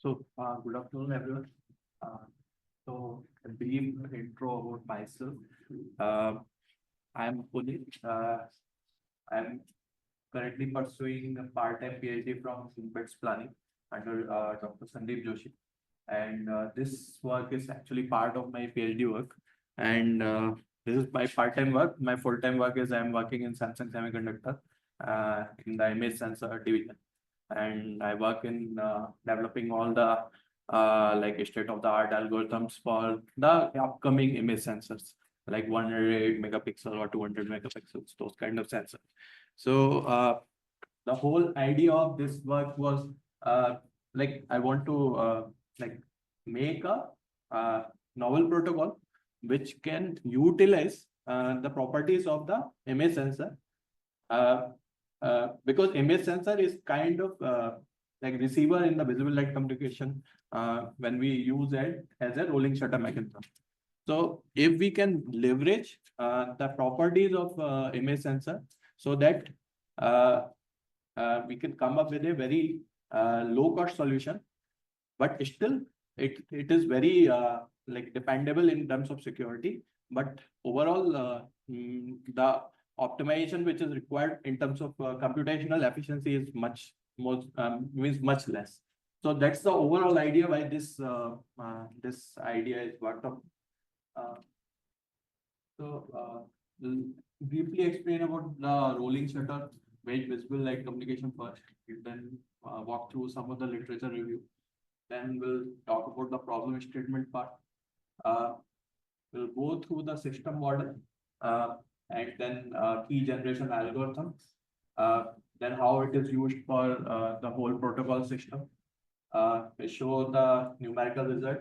Good afternoon, everyone. Uh, a brief intro about myself. Uh, I'm Puneet. I'm currently pursuing a part-time PhD from Pilani under Dr. Sandeep Joshi. And this work is actually part of my PhD work. And this is my part-time work. My full-time work is I'm working in Samsung Semiconductor in the image sensor division. And I work in developing all the like state-of-the-art algorithms for the upcoming image sensors, like 108 megapixel or 200 megapixels, those kind of sensors. So the whole idea of this work was like I want to like make a novel protocol which can utilize the properties of the image sensor. Uh, because image sensor is kind of like receiver in the visible light communication when we use it as a rolling shutter mechanism. So if we can leverage the properties of image sensor so that we can come up with a very low cost solution, but still it is very like dependable in terms of security, but overall the optimization which is required in terms of computational efficiency is much more means much less. So that's the overall idea why this idea is worked up. Uh, will briefly explain about the rolling shutter based visible light communication first, then walk through some of the literature review. Then we'll talk about the problem statement part. Uh, we'll go through the system model and then key generation algorithm. Then how it is used for the whole protocol system. We show the numerical result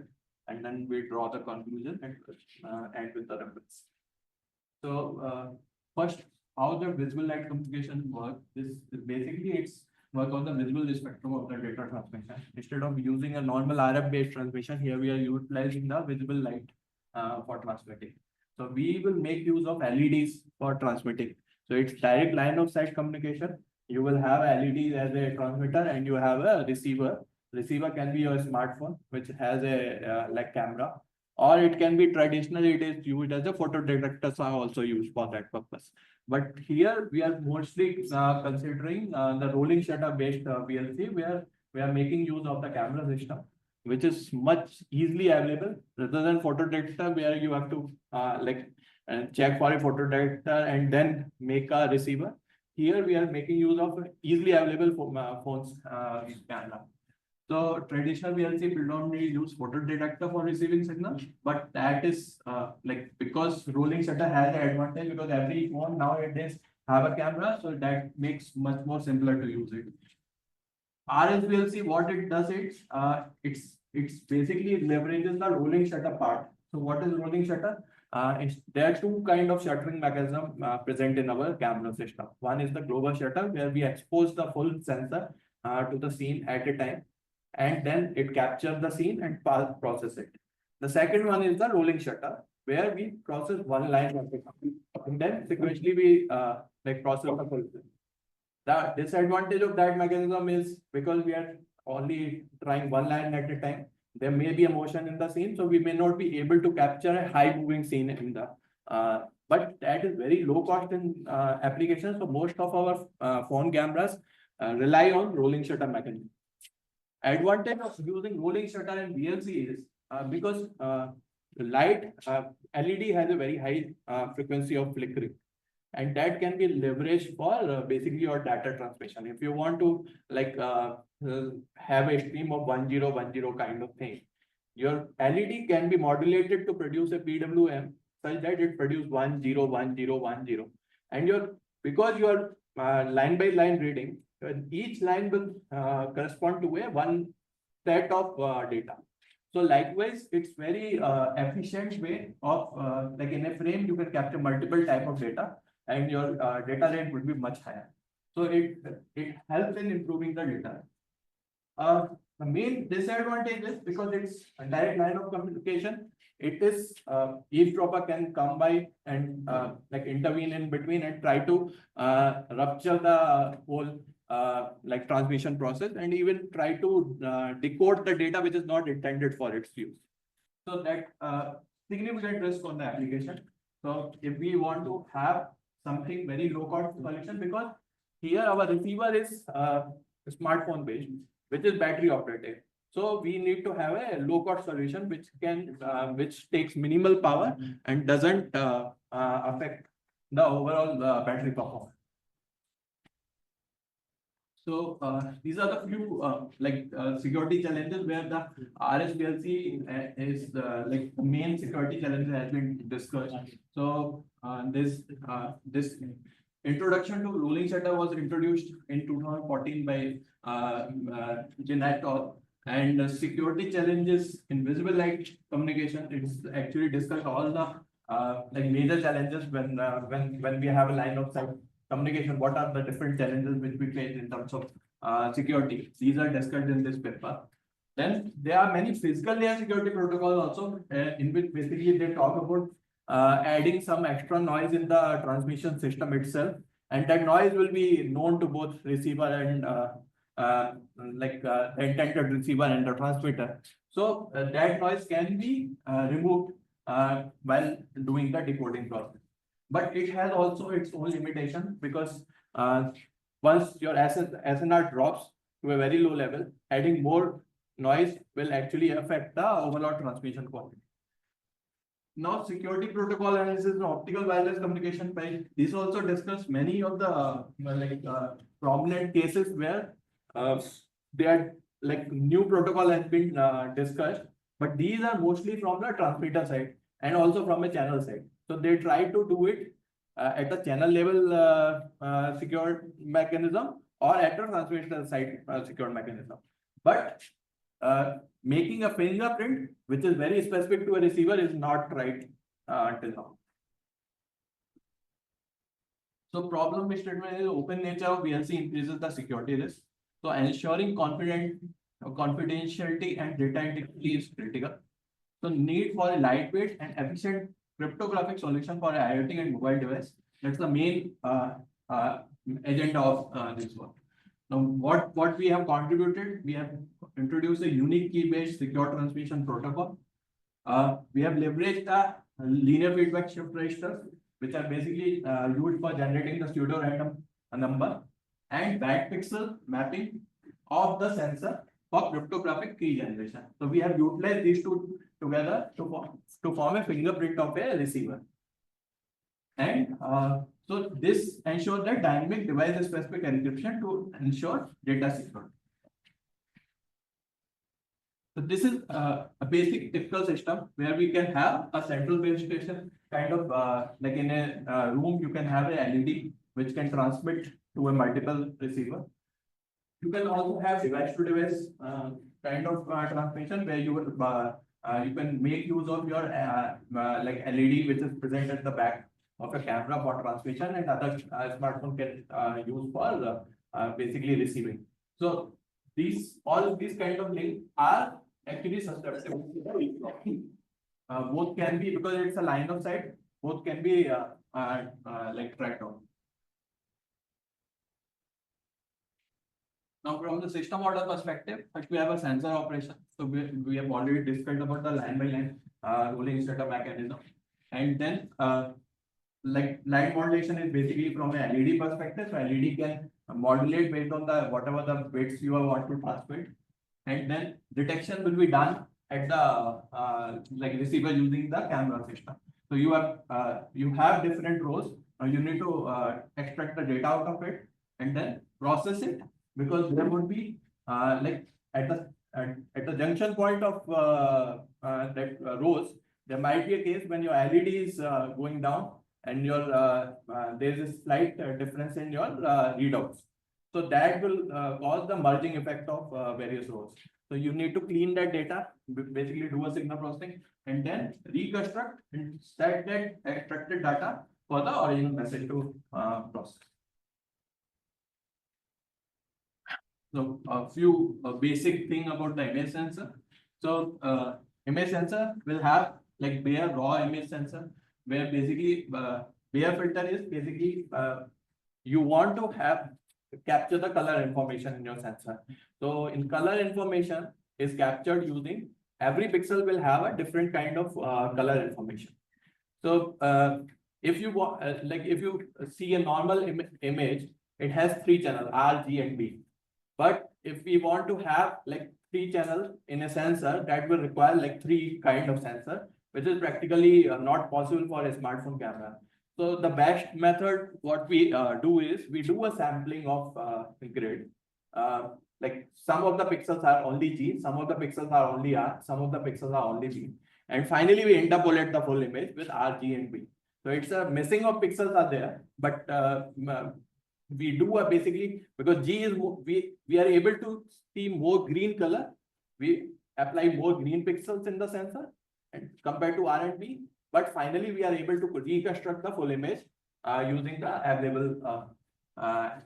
and then we draw the conclusion and end with the reference. So first, how the visible light communication works. This basically it's work on the visible spectrum of the data transmission. Instead of using a normal RF-based transmission, here we are utilizing the visible light for transmitting. So we will make use of LEDs for transmitting. So it's direct line of sight communication. You will have LEDs as a transmitter and you have a receiver. Receiver can be your smartphone, which has a like camera, or it can be traditionally it is used as a photo detectors are also used for that purpose. But here we are mostly considering the rolling shutter based PLC, where we are making use of the camera system, which is much easily available rather than photo detector, where you have to check for a photo detector and then make a receiver. Here we are making use of easily available phones camera. So traditional VLC predominantly use photo detector for receiving signal, but that is like because rolling shutter has an advantage because every phone nowadays have a camera, so that makes much more simpler to use it. RSVLC, what it does, it's basically leverages the rolling shutter part. So what is rolling shutter? There are two kind of shuttering mechanism present in our camera system. One is the global shutter, where we expose the full sensor to the scene at a time, and then it captures the scene and process it. The second one is the rolling shutter, where we process one line of it, and then sequentially we like process the full scene. The disadvantage of that mechanism is because we are only trying one line at a time, there may be a motion in the scene, so we may not be able to capture a high moving scene in the but that is very low cost in applications. So most of our phone cameras rely on rolling shutter mechanism. Advantage of using rolling shutter in VLC is because light LED has a very high frequency of flickering, and that can be leveraged for basically your data transmission. If you want to like have a stream of 1010 kind of thing, your LED can be modulated to produce a PWM such that it produces 101010, and because you are line by line reading, each line will correspond to a one set of data. So likewise, it's very efficient way of like in a frame you can capture multiple type of data, and your data rate would be much higher. So it helps in improving the data. The main disadvantage is because it's a direct line of communication. It is eavesdropper can come by and like intervene in between and try to rupture the whole like transmission process, and even try to decode the data which is not intended for its use. So that significant risk on the application. So if we want to have something very low cost solution, because here our receiver is smartphone based, which is battery operated. So we need to have a low cost solution which can which takes minimal power and doesn't affect the overall battery performance. So these are the few security challenges where the RSPLC is like the main security challenge has been discussed. So this introduction to rolling shutter was introduced in 2014 by Jeanette Orr, and security challenges in visible light communication. It's actually discussed all the like major challenges when we have a line of sight communication. What are the different challenges which we face in terms of security? These are discussed in this paper. Then there are many physical layer security protocols also, in which basically they talk about adding some extra noise in the transmission system itself, and that noise will be known to both receiver and the intended receiver and the transmitter. So that noise can be removed while doing the decoding process. But it has also its own limitation, because once your SNR drops to a very low level, adding more noise will actually affect the overall transmission quality. Now, security protocol analysis and optical wireless communication. By this also discuss many of the prominent cases where they are like new protocol has been discussed, but these are mostly from the transmitter side and also from a channel side. So they try to do it at the channel level secure mechanism, or at the transmitter side secure mechanism. But making a fingerprint which is very specific to a receiver is not right until now. So problem statement is open nature of VLC increases the security risk. So ensuring confidentiality and data integrity is critical. So need for a lightweight and efficient cryptographic solution for IoT and mobile device. That's the main agenda of this work. Now, what we have contributed, we have introduced a unique key-based secure transmission protocol. We have leveraged the linear feedback shift registers, which are basically used for generating the pseudo random number, and back pixel mapping of the sensor for cryptographic key generation. So we have utilized these two together to form a fingerprint of a receiver. And so this ensures that dynamic device specific encryption to ensure data security. So this is a basic typical system where we can have a central base station kind of like in a room. You can have a LED which can transmit to a multiple receiver. You can also have device to device kind of transmission where you can make use of your like LED which is present at the back of a camera for transmission, and other smartphone can use for basically receiving. So all of these kind of links are actually susceptible. Both can be, because it's a line of sight, both can be like tracked down. Now, from the system order perspective, first we have a sensor operation. So we have already discussed about the line by line rolling shutter mechanism, and then like light modulation is basically from a LED perspective. So LED can modulate based on the whatever the bits you want to transmit, and then detection will be done at the like receiver using the camera system. So you have different rows. You need to extract the data out of it and then process it, because there would be like at the junction point of that rows, there might be a case when your LED is going down and your there is a slight difference in your readouts. So that will cause the merging effect of various rows. So you need to clean that data, basically do a signal processing, and then reconstruct and set that extracted data for the original message to process. So a few basic thing about the image sensor. So image sensor will have like bare raw image sensor, where basically bare filter is basically you want to have capture the color information in your sensor. So in color information is captured using every pixel will have a different kind of color information. So if you want, like if you see a normal image, it has three channels R, G, and B. But if we want to have like three channels in a sensor, that will require like three kind of sensor, which is practically not possible for a smartphone camera. So the best method, what we do is we do a sampling of grid. Like some of the pixels are only G, some of the pixels are only R, some of the pixels are only B. And finally, we interpolate the full image with R, G, and B. So it's a missing of pixels are there, but we do a basically because G is we are able to see more green color. We apply more green pixels in the sensor and compared to R and B. But finally, we are able to reconstruct the full image using the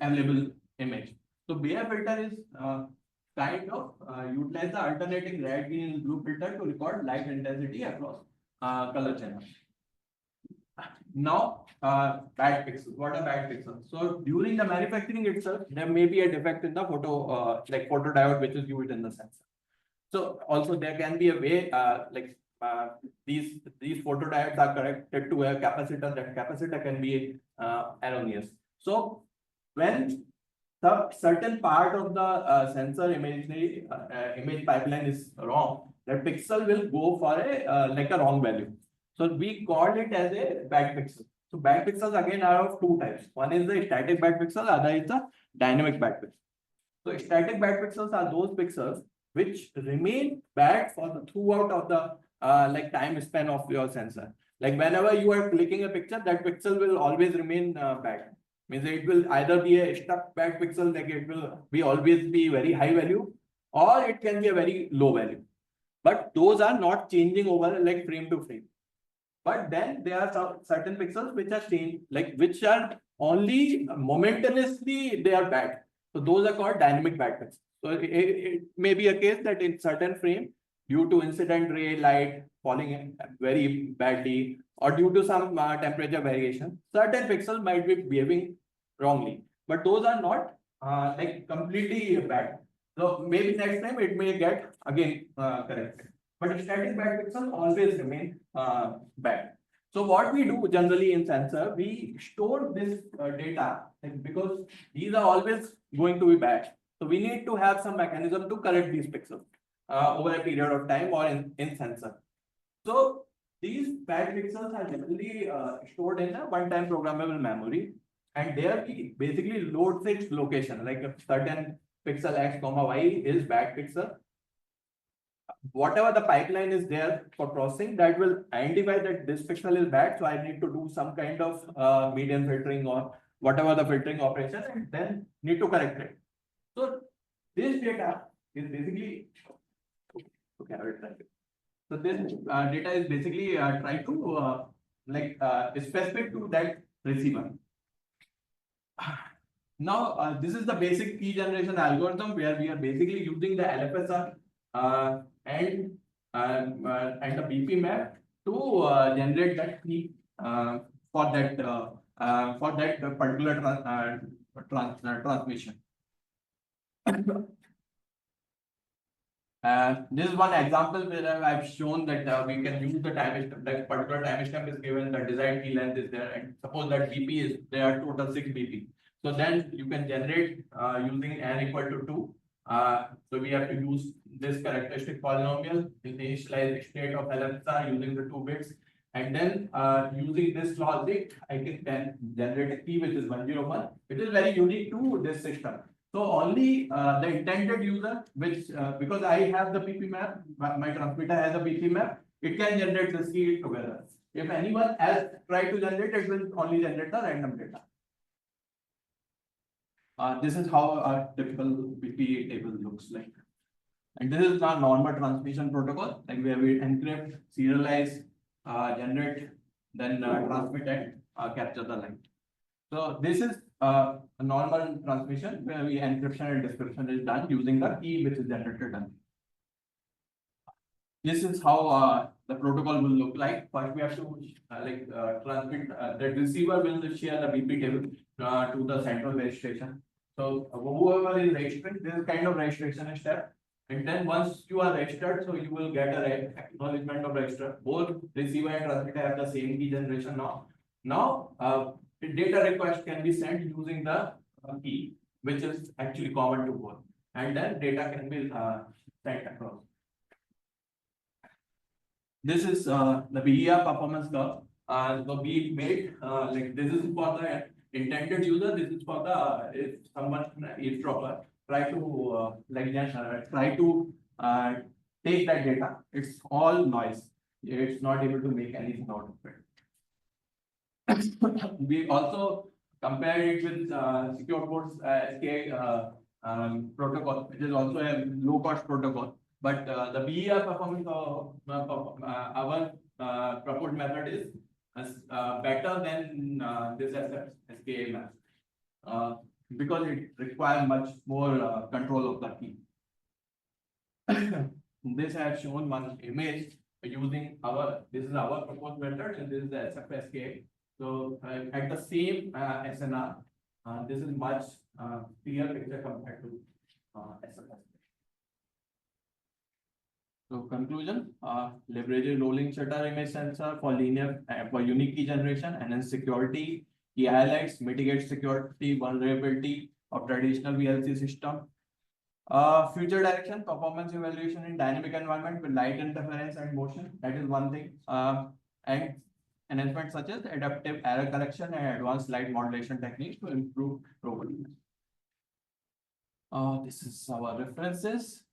available image. So Bayer filter is kind of utilize the alternating red, green, and blue filter to record light intensity across color channels. Now, bad pixels. What are bad pixels? So during the manufacturing itself, there may be a defect in the photodiode which is used in the sensor. So also there can be a way these photodiodes are connected to a capacitor. That capacitor can be erroneous. So when the certain part of the sensor image pipeline is wrong, that pixel will go for a like a wrong value. So we call it as a bad pixel. So bad pixels again are of two types. One is the static bad pixel, other is the dynamic bad pixel. So static bad pixels are those pixels which remain bad for the throughout of the like time span of your sensor. Like whenever you are clicking a picture, that pixel will always remain bad. Means it will either be a stuck bad pixel, like it will be always be very high value, or it can be a very low value. But those are not changing over like frame to frame. But then there are some certain pixels which are changed, like which are only momentaneously they are bad. So those are called dynamic bad pixels. So it may be a case that in certain frame, due to incident ray light falling very badly, or due to some temperature variation, certain pixels might be behaving wrongly. But those are not like completely bad. So maybe next time it may get again corrected. But static bad pixels always remain bad. So what we do generally in sensor, we store this data because these are always going to be bad. So we need to have some mechanism to correct these pixels over a period of time or in sensor. So these bad pixels are generally stored in a one-time programmable memory, and there we basically load its location, like a certain pixel X, Y is bad pixel. Whatever the pipeline is there for processing, that will identify that this pixel is bad. So I need to do some kind of median filtering or whatever the filtering operation, and then need to correct it. So this data is basically so this data is basically try to specific to that receiver. Now this is the basic key generation algorithm where we are basically using the LFSR and the BP map to generate that key for that particular transmission. This is one example where I've shown that we can use the timestamp. That particular timestamp is given, the desired key length is there, and suppose that BP is there are total 6 BP. So then you can generate using n equal to 2. So we have to use this characteristic polynomial in the initialized state of LFSR using the 2 bits. And then using this logic, I can generate a key which is 101, which is very unique to this system. So only the intended user, which because I have the PP map, my transmitter has a PP map, it can generate this key together. If anyone else try to generate, it will only generate the random data. This is how a typical BP table looks like. And this is our normal transmission protocol, like where we encrypt, serialize, generate, then transmit and capture the line. So this is a normal transmission where we encryption and decryption is done using the key which is generated. This is how the protocol will look like. First, we have to transmit. The receiver will share the BP table to the central base station. So whoever is registering, this is kind of registration step. And then once you are registered, so you will get a acknowledgement of register. Both receiver and transmitter have the same key generation now. Now, the data request can be sent using the key, which is actually common to both. And then data can be sent across. This is the BER performance curve. So we made like this is for the intended user. This is for the if someone eavesdropper try to try to take that data. It's all noise. It's not able to make anything out of it. We also compare it with secure ports SK protocol, which is also a low cost protocol. But the BER performance of our proposed method is better than this SKA method because it requires much more control of the key. This I have shown one image using this is our proposed method and this is the SFSK. So at the same SNR, this is much clear picture compared to SFSK. So conclusion, leveraging rolling shutter image sensor for linear for unique key generation, enhance security, key highlights, mitigate security vulnerability of traditional VLC system. Future direction, performance evaluation in dynamic environment with light interference and motion. That is one thing. And enhancements such as adaptive error correction and advanced light modulation techniques to improve robustness. This is our references.